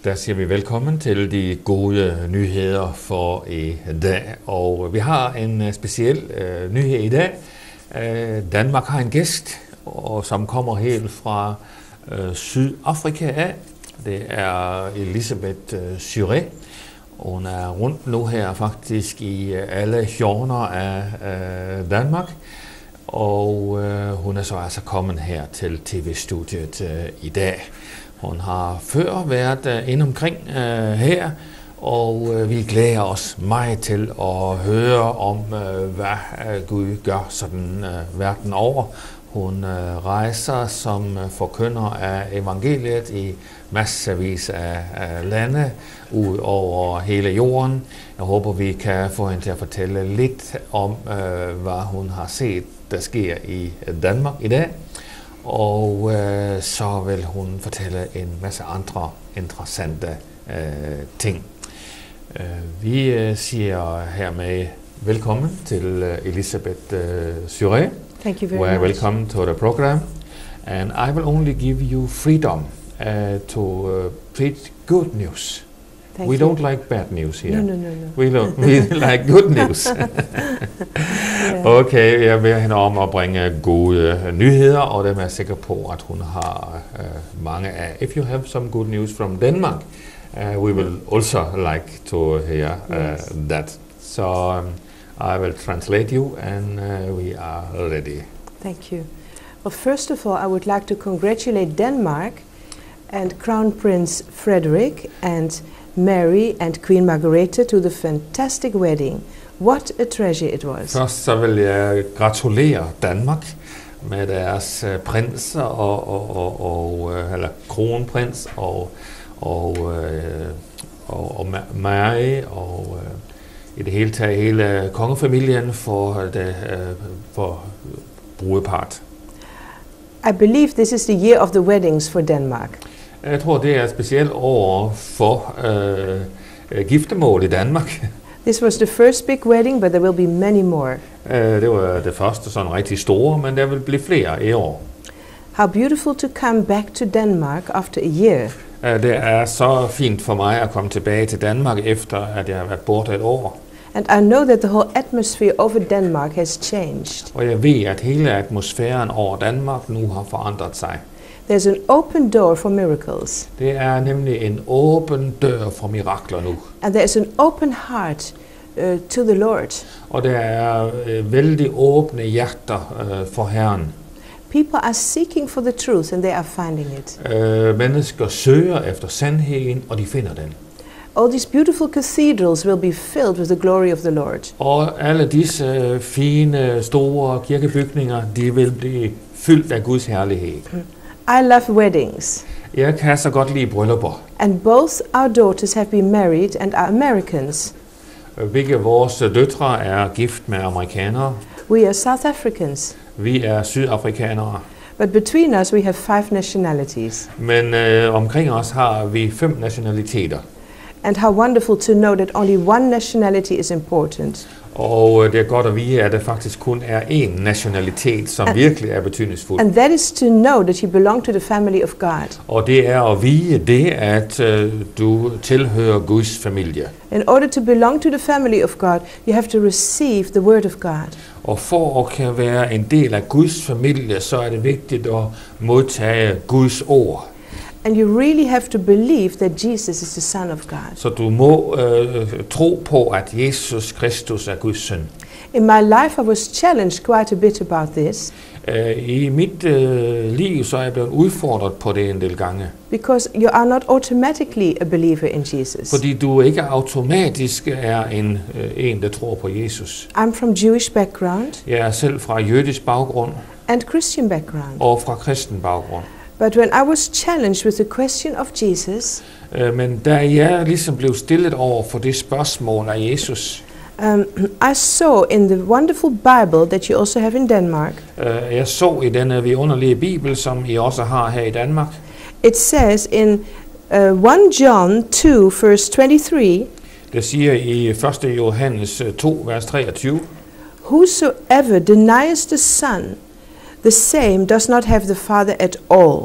Der siger vi velkommen til de gode nyheder for i dag. Og vi har en speciel nyhed i dag. Danmark har en gæst, som kommer helt fra Sydafrika af. Det er Elisabeth Syré. Hun er rundt nu her faktisk i alle hjørner af Danmark. Og hun er så altså kommet her til TV-studiet i dag. Hun har før været inde omkring her, og vi glæder os meget til at høre om, hvad Gud gør sådan verden over. Hun rejser som forkynder af evangeliet i massevis af lande ud over hele jorden. Jeg håber, vi kan få hende til at fortælle lidt om, hvad hun har set, der sker i Danmark i dag. Og så vil hun fortælle en masse andre interessante ting. Vi siger hermed velkommen til Elisabeth Syré. Thank you very much. Welcome to the program. And I will only give you freedom to preach good news. We don't like bad news here. No. We like good news. Okay, jeg vil hende om at bringe gode nyheder, og dem er jeg sikker på, at hun har mange af. If you have some good news from Denmark, we will also like to hear that. So I will translate you, and we are ready. Thank you. Well, first of all, I would like to congratulate Denmark and Crown Prince Frederik and Mary and Queen Margrethe to the fantastic wedding. What a treasure it was. Først så vil jeg gratulere Danmark med deres prins eller kronprins og Mary og i det hele taget hele kongefamilien for brudepart. I believe this is the year of the weddings for Denmark. Jeg tror, det er et specielt år for giftermål i Danmark. This was the first big wedding, but there will be many more. Det var det første sådan rigtig store, men der vil blive flere i år. How beautiful to come back to Denmark after a year. Det er så fint for mig at komme tilbage til Danmark, efter at jeg har været borte et år. And I know that the whole atmosphere over Denmark has changed. Og jeg ved, at hele atmosfæren over Danmark nu har forandret sig. There's an open door for miracles. Det er nemlig en åben dør for mirakler nu. And there's an open heart to the Lord. Og der er vældig åbne hjerter for Herren. People are seeking for the truth and they are finding it. Mennesker søger efter sandheden, og de finder den. All these beautiful cathedrals will be filled with the glory of the Lord. Og alle disse fine, store kirkebygninger, de vil blive fyldt af Guds herlighed. I love weddings. Jeg kan så godt lide bryllupper. And both our daughters have been married and are Americans. Begge vores døtre er gift med amerikanere. We are South Africans. Vi er sydafrikanere. But between us we have 5 nationalities. Men omkring os har vi 5 nationaliteter. And how wonderful to know that only one nationality is important. Og det er godt at vide, at det faktisk kun er én nationalitet, som virkelig er betydningsfuld. And that is to know that you belong to the family of God. Og det er at vide det, at du tilhører Guds familie. In order to belong to the family of God, you have to receive the word of God. Og for at kan være en del af Guds familie, så er det vigtigt at modtage Guds ord. And you really have to believe that Jesus is the Son of God. Så du må tro på, at Jesus Kristus er Guds søn. In my life I was challenged quite a bit about this. I mit liv så er jeg blevet udfordret på det en del gange. Because you are not automatically a believer in Jesus. Fordi du ikke automatisk er en der tror på Jesus. I'm from Jewish background. Jeg er selv fra jødisk baggrund. And Christian background. Og fra kristen baggrund. But when I was challenged with the question of Jesus, men da jeg ligesom blev stillet over for det spørgsmål af Jesus, I saw in the wonderful Bible that you also have in Denmark. Jeg så i denne vidunderlige Bibel, som I også har her i Danmark. It says in 1 John 2 verse 23. Det siger i 1. Johannes 2 vers 23. Whosoever denies the Son, the same does not have the Father at all.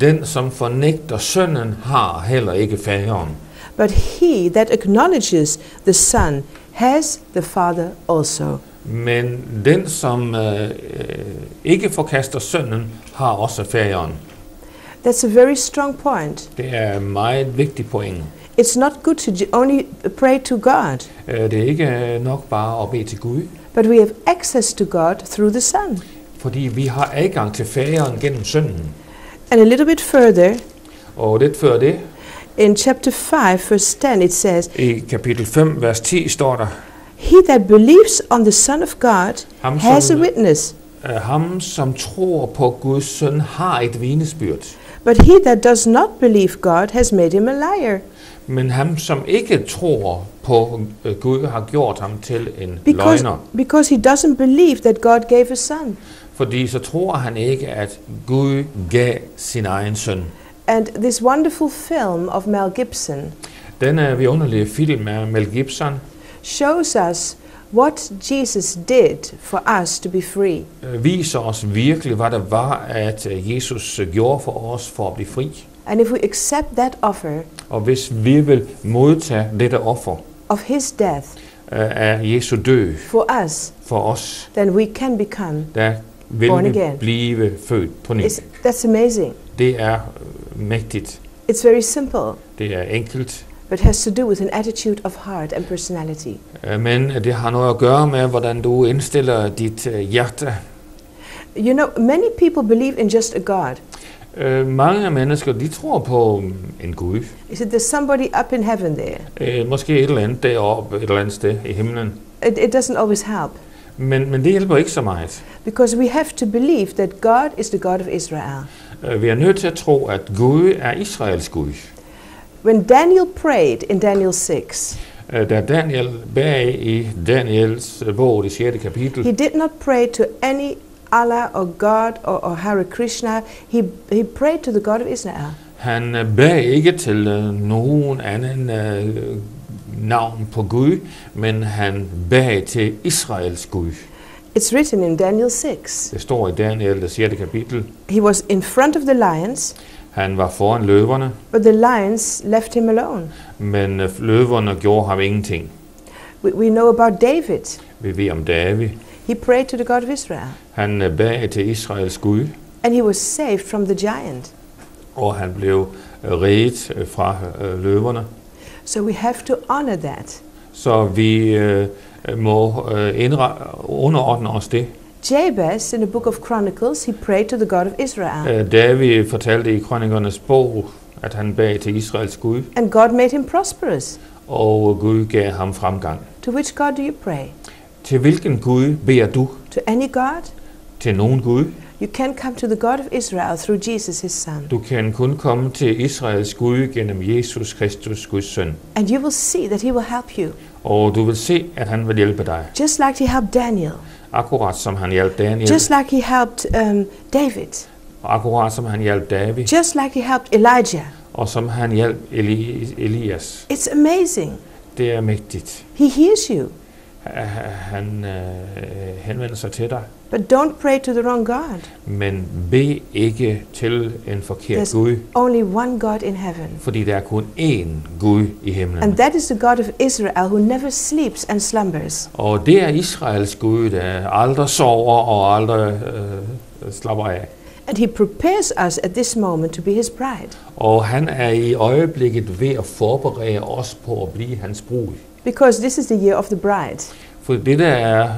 Den, som fornægter sønnen, har heller ikke faderen. But he that acknowledges the Son has the Father also. Men den, som ikke forkaster sønnen, har også faderen. That's a very strong point. Det er en meget vigtig point. It's not good to only pray to God, Det er ikke nok bare at bede til Gud, but we have access to God through the Son. fordi vi har adgang til faderen gennem sønnen. And a little bit further, Og lidt før det, in chapter 5, verse 10, it says, i kapitel 5, vers 10, står der, he that believes on the Son of God Ham, has a som- witness. ham, som tror på Guds søn, har et vidnesbyrd. But he that does not believe God has made him a liar, Men ham, som ikke tror på Gud, har gjort ham til en because, løgner. because he doesn't believe that God gave a son. Fordi så tror han ikke, at Gud gav sin egen søn. And this wonderful film of Mel Gibson Denne vidunderlige film af Mel Gibson shows us what Jesus did for us to be free. viser os virkelig, hvad det var, at Jesus gjorde for os for at blive fri. And if we accept that offer Og hvis vi vil modtage dette offer of his death af Jesu død for us, for os, then we can become. der vil Born vi again. blive født på ny. That's amazing. Det er mægtigt. It's very simple, Det er enkelt. but has to do with an attitude of heart and personality. Men det har noget at gøre med, hvordan du indstiller dit hjerte. You know, many people believe in just a God. Mange mennesker, de tror på en Gud. Is it there's somebody up in heaven there? Måske et eller andet deroppe, et eller andet sted i himlen. It doesn't always help, Men det hjælper ikke så meget. because we have to believe that God is the God of Israel. Vi er nødt til at tro, at Gud er Israels Gud. When Daniel prayed in Daniel 6, Da Daniel bag i Daniels bog, det 6. kapitel, he did not pray to any Allah or God or Hare Krishna. He prayed to the God of Israel. han bag ikke til nogen anden navn på Gud, men han bag til Israels Gud. It's written in Daniel 6. Det står i Daniel, det 6. kapitel. He was in front of the lions, Han var foran løverne, but the lions left him alone. men løverne gjorde ham ingenting. We know about David. Vi ved om David. He prayed to the God of Israel, Han bag til Israels Gud, and he was saved from the giant. og han blev reddet fra løverne. So we have to honor that. Så vi må underordne os det. Jabez, in the book of Chronicles, he prayed to the God of Israel, David fortalte i Krønikernes bog, at han bag til Israels Gud, and God made him prosperous. og Gud gav ham fremgang. To which God do you pray? Til hvilken Gud beder du? To any God? Til nogen Gud? You can come to the God of Israel through Jesus, his son. Du kan kun komme til Israels Gud gennem Jesus Kristus, Guds søn. And you will see that he will help you. Og du vil se, at han vil hjælpe dig. Just like he helped Daniel. Akkurat som han hjalp Daniel. Just like he helped David. Og akkurat som han hjalp David. Just like he helped Elijah. Og som han hjalp Elias. It's amazing. Det er mægtigt. He hears you. Han henvender sig til dig. But don't pray to the wrong God. Men bed ikke til en forkert There's Gud. only one God in heaven. Fordi der er kun én Gud i himlen. And that is the God of Israel who never sleeps and slumbers. Og det er Israels Gud, der aldrig sover og aldrig slapper af. And he prepares us at this moment to be his bride. Og han er i øjeblikket ved at forberede os på at blive hans brud. Because this is the year of the bride. For det der er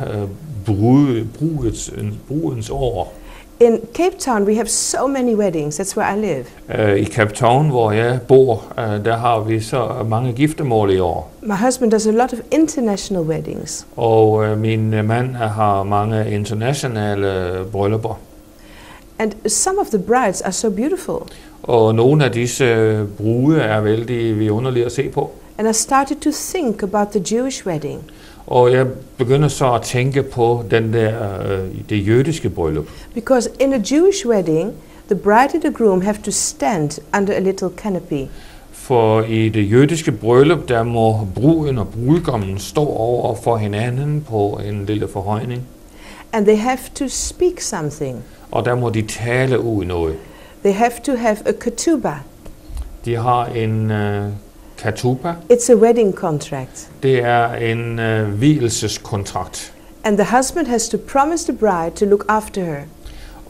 brudens år. In Cape Town we have so many weddings. That's where I live. I Cape Town, hvor jeg bor, der har vi så mange giftermål i år. My husband does a lot of international weddings. Og min mand har mange internationale bryllupper. And some of the brides are so beautiful. Og nogle af disse brude er vældig vidunderlige at se på. And I started to think about the Jewish wedding. Og jeg begynder så at tænke på det jødiske bryllup. Because in a Jewish wedding, the bride and the groom have to stand under a little canopy. For i det jødiske bryllup, der må bruden og brudgommen stå over for hinanden på en lille forhøjning. And they have to speak something. Og der må de tale ud noget. They have to have a ketubah. De har en ketubah. It's a wedding contract. Det er en vielseskontrakt. And the husband has to promise the bride to look after her.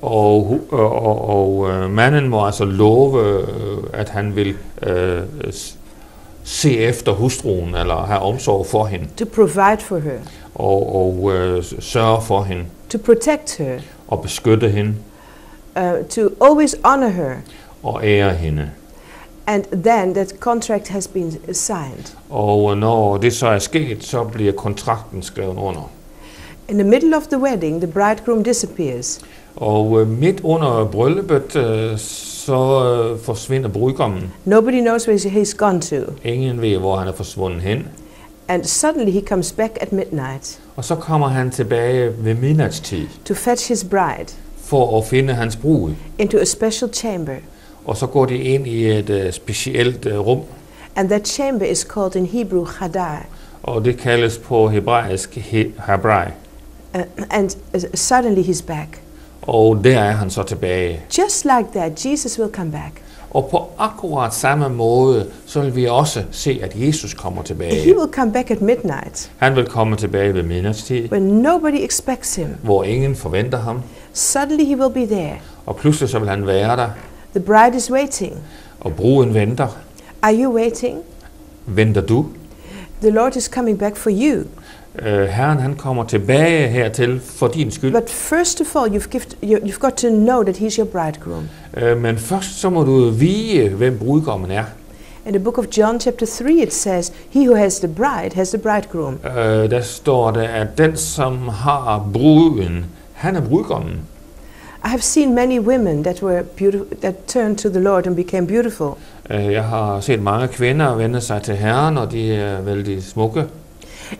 Og manden må altså love, at han vil se efter hustruen, eller have omsorg for hende. To provide for her. Og sørge for hende. To protect her. Og beskytte hende. To always honor her. Og ære hende. And then that contract has been signed. Og når det så er sket, så bliver kontrakten skrevet under. In the middle of the wedding, the bridegroom disappears. Og midt under brylluppet, så forsvinder brudgommen. Nobody knows where he's gone to. Ingen ved, hvor han er forsvundet hen. And suddenly he comes back at midnight. Og så kommer han tilbage ved midnatstid. To fetch his bride. For at finde hans brud. Into a special chamber. Og så går de ind i et specielt rum. And that chamber is called in Hebrew Hadar. Og det kaldes på hebraisk Habrai. And suddenly he's back. Og der er han så tilbage. Just like that, Jesus will come back. Og på akkurat samme måde, så vil vi også se, at Jesus kommer tilbage. He will come back at midnight. Han vil komme tilbage ved midnatstid. When nobody expects him. Hvor ingen forventer ham. Suddenly he will be there. Og pludselig så vil han være der. The bride is waiting. Og bruden venter. Are you waiting? Venter du? The Lord is coming back for you. Herren han kommer tilbage hertil for din skyld. But first of all, you've got to know that he's your bridegroom. Men først så må du vide, hvem brudgommen er. In the book of John chapter 3 it says, he who has the bride has the bridegroom. Der står det, at den som har bruden, han er brudgommen. I have seen many women that were beautiful, that turned to the Lord and became beautiful. Jeg har set mange kvinder vende sig til Herren, og de er vældig smukke.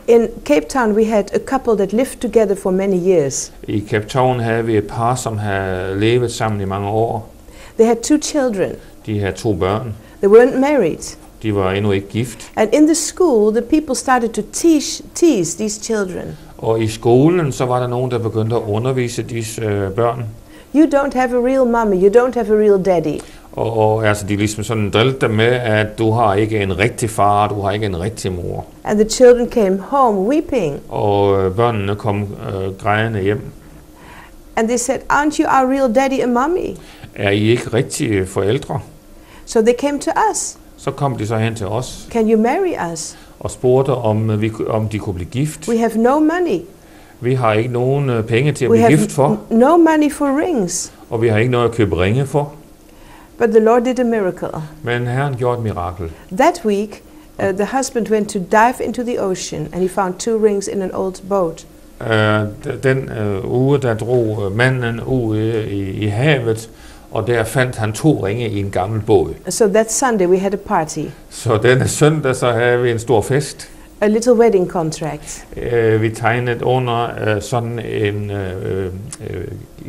In Cape Town we had a couple that lived together for many years. I Cape Town havde vi et par, som havde levet sammen i mange år. They had 2 children. De havde 2 børn. They weren't married. De var endnu ikke gift. And in the school, the people started to tease these children. Og i skolen så var der nogen, der begyndte at undervise disse børn. You don't have a real mommy, you don't have a real daddy. Og altså de ligesom sådan drillede dem med, at du har ikke en rigtig far, du har ikke en rigtig mor. And the children came home weeping. Og børnene kom grædende hjem. And they said, aren't you our real daddy and mommy? Er I ikke rigtige forældre? So they came to us. Så kom de så hen til os. Can you marry us? Og spurgte, om de kunne blive gift. We have no money. Vi har ikke nogen penge til at We blive gift for. have no money for rings. Og vi har ikke noget at købe ringe for. But the Lord did a miracle. Men Herren gjorde et mirakel. That week, the husband went to dive into the ocean, and he found 2 rings in an old boat. Den uge, der drog manden ud i havet, og der fandt han 2 ringe i en gammel båd. So that Sunday we had a party. Så denne søndag så havde vi en stor fest. A little wedding contract. Vi tegnede under sådan en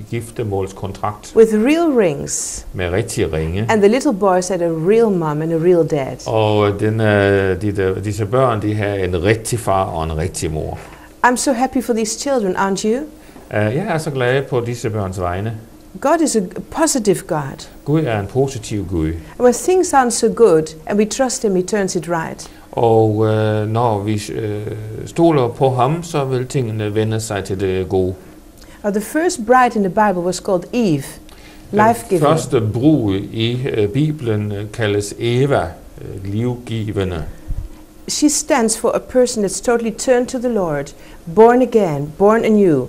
giftermålskontrakt. With real rings. Med rigtige ringe. And the little boys had a real mom and a real dad. Og disse børn, de havde en rigtig far og en rigtig mor. I'm so happy for these children, aren't you? Jeg er så glad på disse børns vegne. God is a positive God. Gud er en positiv Gud. When things aren't so good, and we trust Him, He turns it right. Og når vi stoler på ham, så vil tingene vende sig til det gode. The first bride in the Bible was called Eve, life-giving. Den første brud i Bibelen kaldes Eva, livgivende. She stands for a person that's totally turned to the Lord, born again, born anew.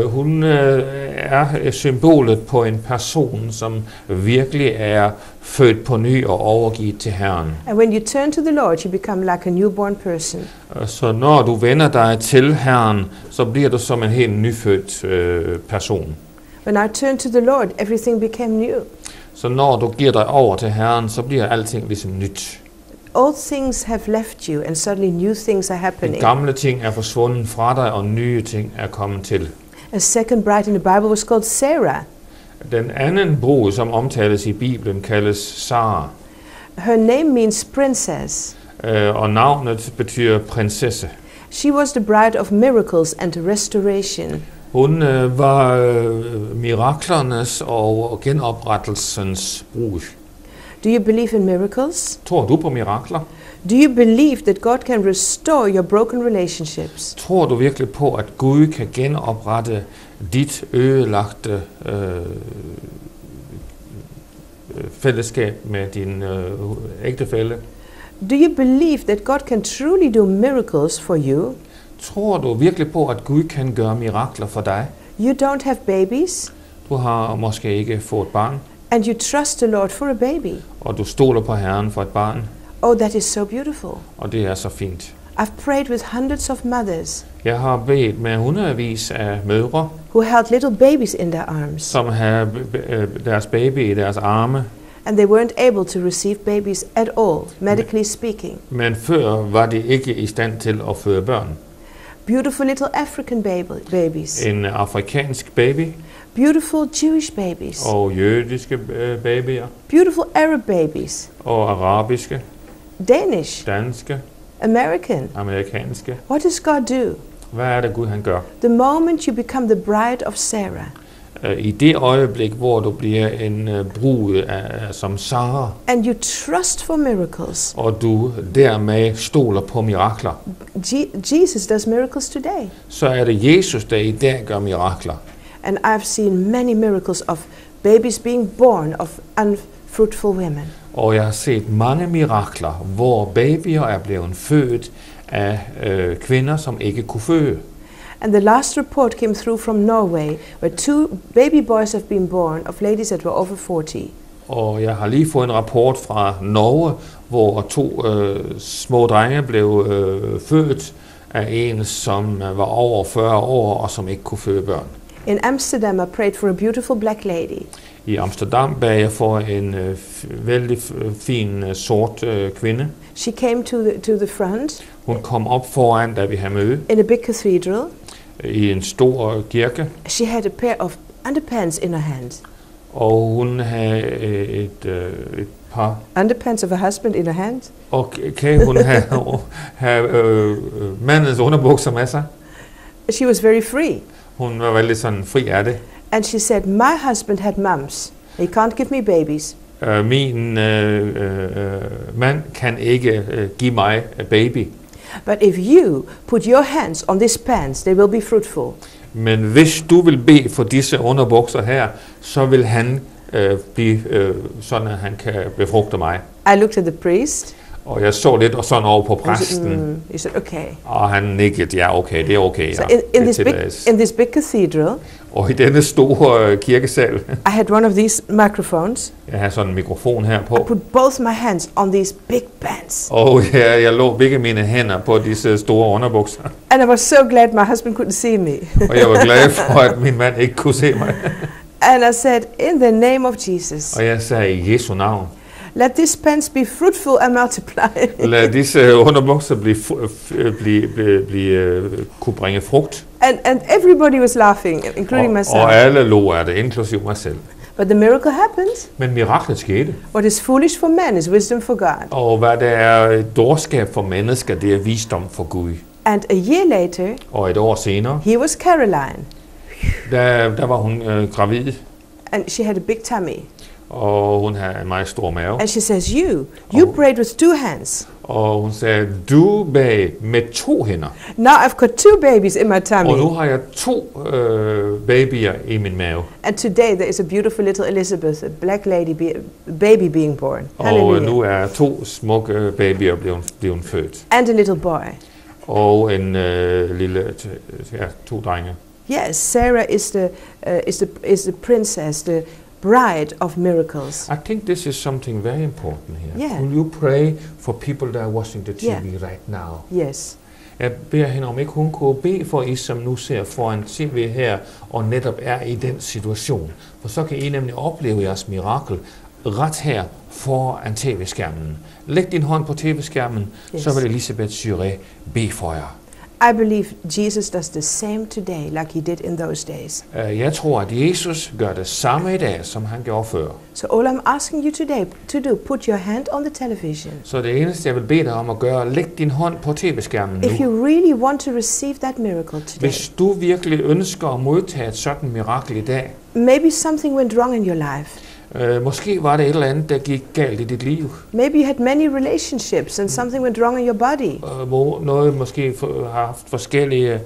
Hun er symbolet på en person, som virkelig er født på ny og overgivet til Herren. And when you turn to the Lord, you become like a newborn person. Så når du vender dig til Herren, så bliver du som en helt nyfødt person. When I turned to the Lord, everything became new. Så når du giver dig over til Herren, så bliver alting ligesom nyt. Old things have left you, and suddenly new things are happening. De gamle ting er forsvundet fra dig, og nye ting er kommet til. A second bride in the Bible was called Sarah. Den anden brud, som omtales i Bibelen, kaldes Sara. Her name means princess. Og navnet betyder prinsesse. She was the bride of miracles and restoration. Hun var miraklernes og genoprettelsens brud. Do you believe in miracles? Tror du på mirakler? Do you believe that God can restore your broken relationships? Tror du virkelig på, at Gud kan genoprette dit ødelagte fællesskab med din ægtefælle? Do you believe that God can truly do miracles for you? Tror du virkelig på, at Gud kan gøre mirakler for dig? You don't have babies, Du har måske ikke fået barn, and you trust the Lord for a baby. og du stoler på Herren for et barn, Oh, that is so beautiful. og det er så fint. I've prayed with hundreds of mothers Jeg har bedt med hundredvis af mødre, who held little babies in their arms, som havde deres baby i deres arme, and they weren't able to receive babies at all, medically speaking. men før var de ikke i stand til at føde børn. Beautiful little African babies, En afrikansk baby beautiful Jewish babies, og jødiske babyer beautiful Arab babies, og arabiske, Danish, danske, American. amerikanske. What does God do? Hvad er det Gud han gør? The moment you become the bride of Sarah, I det øjeblik, hvor du bliver en brud som Sara, and you trust for miracles, og du dermed stoler på mirakler, Jesus does miracles today. så er det Jesus, der i dag gør mirakler. And I've seen many miracles of babies being born of unfruitful women. Og jeg har set mange mirakler, hvor babyer er blevet født af kvinder, som ikke kunne føde. And the last report came through from Norway, where 2 baby boys have been born of ladies that were over 40. Og jeg har lige fået en rapport fra Norge, hvor 2 små drenge blev født af en, som var over 40 år og som ikke kunne føde børn. In Amsterdam, I prayed for a beautiful black lady. I Amsterdam bad jeg for en vældig fin sort kvinde. She came to the front Hun kom op foran, da vi havde møde, in a big cathedral. i en stor kirke, She had a pair of underpants in her hand. og hun havde et par. Underpants of a husband in her hand. Og kan hun have mandens underbukser med sig? She was very free. Hun var veldig sådan fri af det. And she said, my husband had mums. He can't give me babies. Min mand kan ikke give mig en baby. But if you put your hands on these pants, they will be fruitful. Men hvis du vil bede for disse underbukser her, så vil han blive sådan, at han kan befrugte mig. I looked at the priest. Og jeg så lidt og sådan over på præsten, He said, okay. og han nikkede, ja okay, det er okay. So Ja, in this big cathedral, og i denne store kirkesal, I had one of these microphones. jeg har sådan en mikrofon her I på, put both my hands on these big pants. og jeg lå begge mine hænder på disse store underbukser, And I was so glad my husband couldn't see me. og jeg var glad for, at min mand ikke kunne se mig. And I said, in the name of Jesus, Og jeg sagde i Jesu navn, let these pants be fruitful and multiply. lad disse underbukser kunne bringe frugt. And everybody was laughing, including myself. Og alle lå af det, inklusive mig selv. But the miracle happened. Men miraklet skete. What is foolish for man is wisdom for God. Og hvad der er dårskab for mennesker, det er visdom for Gud. And a year later, Og et år senere, he was Caroline. der var hun gravid, And she had a big tummy. og hun havde en meget stor mave. And she says, you prayed with 2 hands. Og hun sagde, du bad med 2 hænder. Now I've got 2 babies in my Og tummy. nu har jeg 2 babyer i min mave. And today there is a beautiful little Elizabeth, a black lady, baby being born. Og Hallelujah. nu er 2 smukke babyer blevet født. And a little boy. Og en lille, 2 drenge. Yes, Sarah is the princess, the bride of miracles. I think this is something very important here. Yeah. Will you pray for people that are watching the TV Yeah. right now? Yes. Jeg beder hende om ikke hun kunne bede for I, som nu ser foran TV her, og netop er i den situation. For så kan I nemlig opleve jeres mirakel ret her foran TV-skærmen. Læg din hånd på TV-skærmen, Yes. så vil Elisabeth Juré bede for jer. I believe Jesus does the same today like he did in those days. Jeg tror, at Jesus gør det samme i dag, som han gjorde før. So all I'm asking you today to do, put your hand on the television. Så det eneste, jeg vil bede dig om at gøre, læg din hånd på tv-skærmen If nu. you really want to receive that miracle today, Hvis du virkelig ønsker at modtage et sådan mirakel i dag, maybe something went wrong in your life. Måske var det et eller andet, der gik galt i dit liv. Maybe you had many relationships and something went wrong in your body. Noget måske har haft forskellige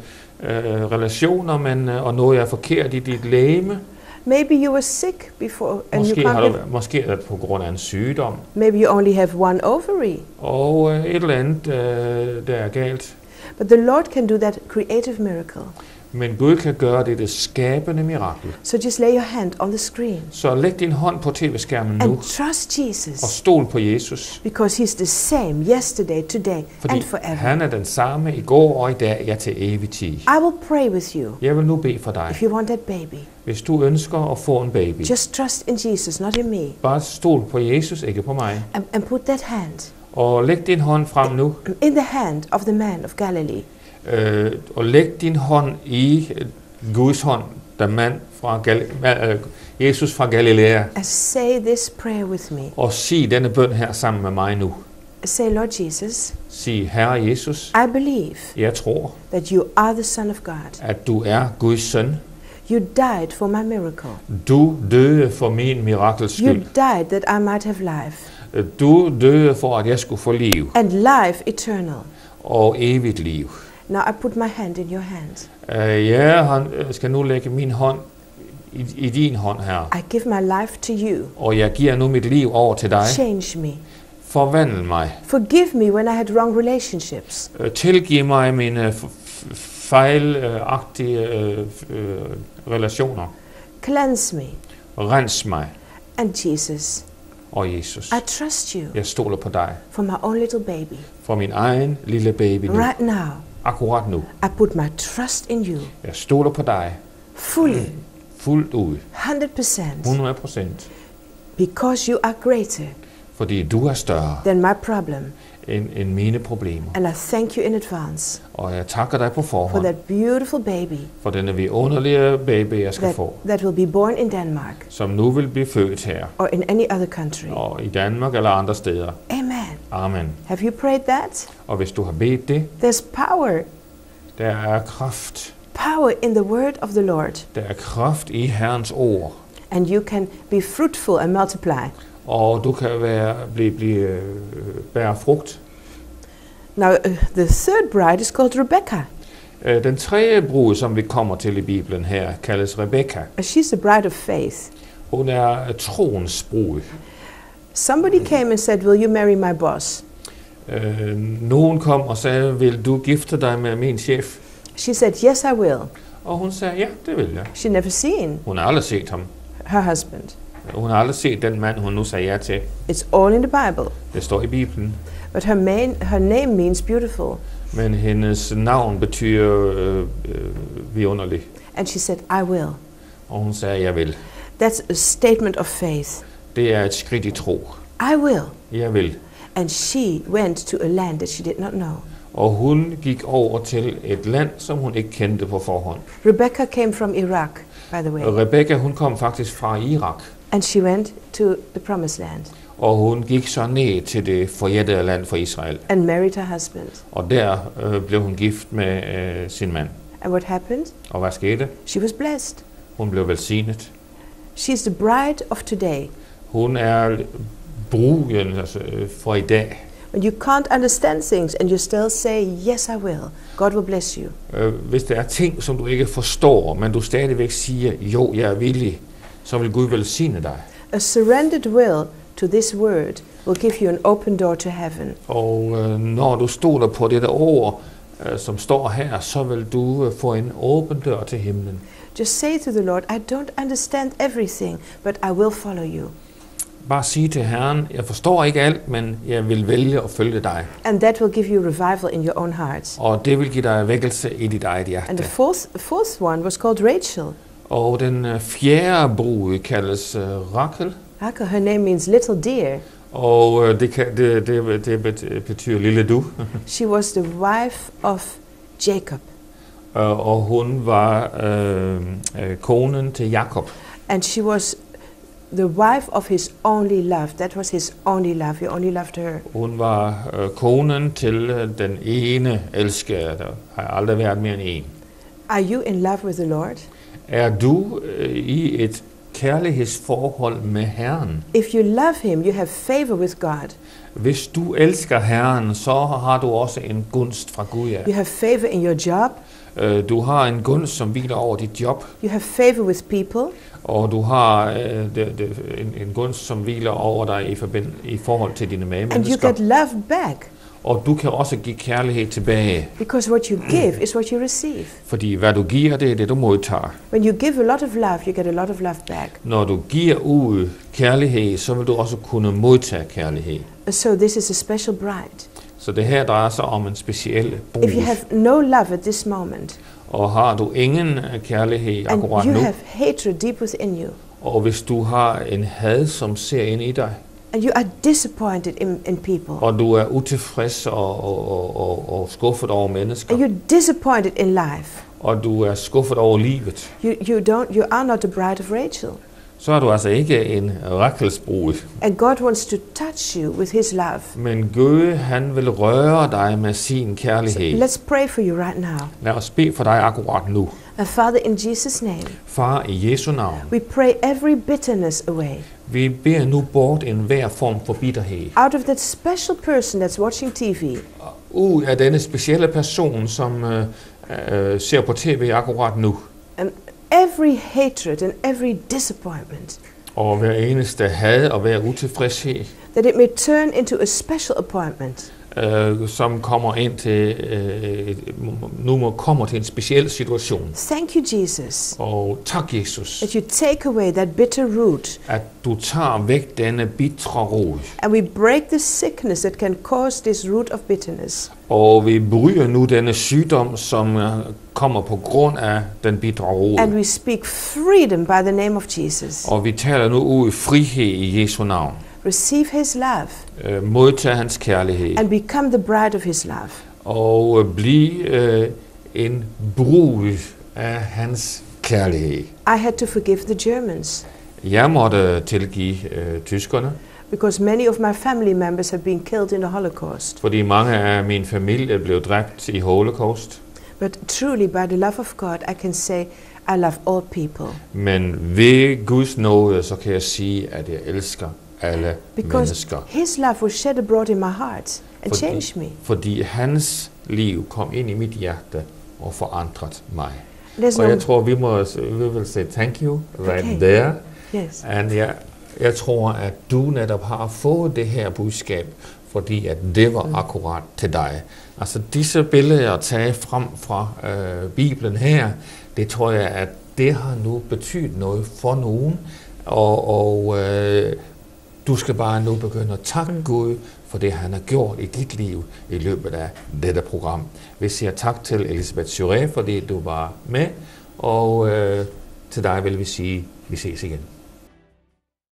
relationer, men og noget er forkert i dit legeme. Maybe you were sick before and Måske er det på grund af en sygdom. maybe you only have one ovary. Og et eller andet, der er galt. But the Lord can do that creative miracle. Men Gud kan gøre det skabende mirakel. So just lay your hand on the screen Så læg din hånd på tv-skærmen and nu trust og Jesus, stol på Jesus. because he's the same yesterday, today Fordi and forever. han er den samme i går og i dag, ja til evig tid. I will pray with you Jeg vil nu bede for dig. if you want that baby. Hvis du ønsker at få en baby, Just trust in Jesus, not in me. bare stol på Jesus, ikke på mig. And put that hand Og læg din hånd frem nu. in the hand of the man of Galilee. Og læg din hånd i Guds hånd, der mand fra Jesus fra Galilea. And say this prayer with me. Og sig denne bøn her sammen med mig nu. Say, Lord Jesus, Sig, Herre Jesus, I believe jeg tror, that you are the Son of God. at du er Guds søn. You died for my miracle. Du døde for min mirakels You skyld. died that I might have life. Du døde for, at jeg skulle få liv And life eternal. og evigt liv. Now I put my hand in your hand. Jeg skal nu lægge min hånd i din hånd her. I give my life to you. Og jeg giver nu mit liv over til dig. Change me. Forvandl mig. Forgive me when I had wrong relationships. Tilgiv mig mine fejlagtige relationer. Cleanse me. Rens mig. And Jesus, Og Jesus, I trust you jeg stoler på dig. for my own little baby. For min egen lille baby nu. Right now, Akkurat nu. I put my trust in you. Jeg stoler på dig. Fully. Fuldt ud. 100%. 100%. Because you are greater Fordi du er større than my problem. end mine problemer. And I thank you in advance Og jeg takker dig på for forhånd that beautiful baby for denne vidunderlige baby, jeg skal få. that will be born in Denmark Som nu vil blive født her. or in any other country. Og i Danmark eller andre steder. Amen. Amen. Have you prayed that? Og hvis du har bedt det, There's power. der er kraft. Power in the word of the Lord. Der er kraft i Herrens ord. And you can be fruitful and multiply. Og du kan bære frugt. Now, the third bride is called Rebecca. Den tredje brud, som vi kommer til i Bibelen her, kaldes Rebekka. She's the bride of faith. Hun er troens brud. Somebody came and said, will you marry my boss? Nogen kom og sagde, vil du gifte dig med min chef? She said, yes, I will. Og hun sagde, ja, det vil jeg. She never seen Hun har aldrig set ham. her husband. Hun har aldrig set den mand, hun nu sagde ja til. It's all in the Bible. Det står i Bibelen. But her name means beautiful. Men hendes navn betyder vidunderlig. And she said, I will. Og hun sagde, jeg vil. That's a statement of faith. Det er et skridt i tro. I will. Jeg vil. And she went to a land that she did not know. Og hun gik over til et land, som hun ikke kendte på forhånd. Rebecca came from Iraq, by the way. Rebekka, hun kom faktisk fra Irak. And she went to the promised land Og hun gik så ned til det forjættede land for Israel. and married her husband. Og der blev hun gift med sin mand. And what happened? Og hvad skete? She was blessed. Hun blev velsignet. She's the bride of today. Hun er bruden for i dag. When you can't understand things and you still say, yes, I will, God will bless you. Hvis der er ting, som du ikke forstår, men du stadigvæk siger, jo, jeg er villig, så vil Gud velsigne dig. A surrendered will to this word will give you an open door to heaven. Og når du stoler på dette ord, som står her, så vil du få en åben dør til himlen. Just say to the Lord, I don't understand everything, but I will follow you. Bare sige til Herren, jeg forstår ikke alt, men jeg vil vælge at følge dig. And that will give you revival in your own heart. Og det vil give dig vækkelse i dit eget And hjerte. the fourth one was called Rachel. Og den fjerde brud kaldes Rachel. Rachel, her name means little dear. Og det betyder lille du. She was the wife of Jacob. Og hun var konen til Jakob. And she was the wife of his only love. That was his only love. He only loved her. Hun var konen til den ene elskede. Der har aldrig været mere end en. Are you in love with the Lord? Er du i et kærlighedsforhold med Herren? If you love him, you have favor with God. Hvis du elsker Herren, så har du også en gunst fra Gud. Ja. You have favor in your job. Du har en gunst, som hviler over dit job. You have favor with people. Og du har en gunst, som hviler over dig i forhold til dine And you medmennesker. get love back. Og du kan også give kærlighed tilbage. Because what you give is what you receive. Fordi hvad du giver, det er det, du modtager. When you give a lot of love, you get a lot of love back. Når du giver ud kærlighed, så vil du også kunne modtage kærlighed. So this is a special bride. Så det her drejer sig om en speciel brud. If you have no love at this moment, Og har du ingen kærlighed and akkurat you nu, have hatred deep within you, og hvis du har en had, som ser ind i dig, and you are disappointed in people, og du er utilfreds og skuffet over mennesker, and you're disappointed in life, og du er skuffet over livet, you are not the bride of Rachel. så er du altså ikke en Rachelsbrud. And God wants to touch you with his love. Men Gud, han vil røre dig med sin So kærlighed. let's pray for you right now. Lad os bede for dig akkurat nu. Father, in Jesus' name, Far, i Jesu navn, we pray every bitterness away. vi beder nu bort enhver form for bitterhed. Out of that special person that's watching TV, Ud af denne specielle person, som ser på tv akkurat nu. and every hatred and every disappointment, Og hver eneste had og hver utilfredshed, that it may turn into a special appointment. som kommer ind til, kommer til en speciel situation. Thank you, Jesus, Og tak, Jesus, that you take away that bitter root, at du tager væk denne bitre rod. and we break the sickness that can cause this root of bitterness. Og vi bryder nu denne sygdom, som kommer på grund af den bitre rod. And we speak freedom by the name of Jesus. Og vi taler nu ud i frihed i Jesu navn. Receive his love Modtag hans kærlighed. and become the bride of his love. Og blive en brud af hans kærlighed. I had to forgive the Germans Jeg måtte tilgive tyskerne, because many of my family members have been killed in the Holocaust. fordi mange af min familie blev dræbt i Holocaust. But truly, by the love of God, I can say I love all people. Men ved Guds nåde, så kan jeg sige, at jeg elsker alle Because mennesker. his love was shed abroad in my heart and changed me. Fordi hans liv kom ind i mit hjerte og forandret mig. There's Og jeg no, tror, vi vil say thank you right Okay. there. yes. And jeg tror, at du netop har fået det her budskab, fordi at det var akkurat til dig. Altså disse billeder taget frem fra Bibelen her, det tror jeg, at det har nu betydet noget for nogen, og du skal bare nu begynde at takke Gud for det, han har gjort i dit liv i løbet af dette program. Vi siger tak til Elisabeth Juré, fordi du var med, og til dig vil vi sige, vi ses igen.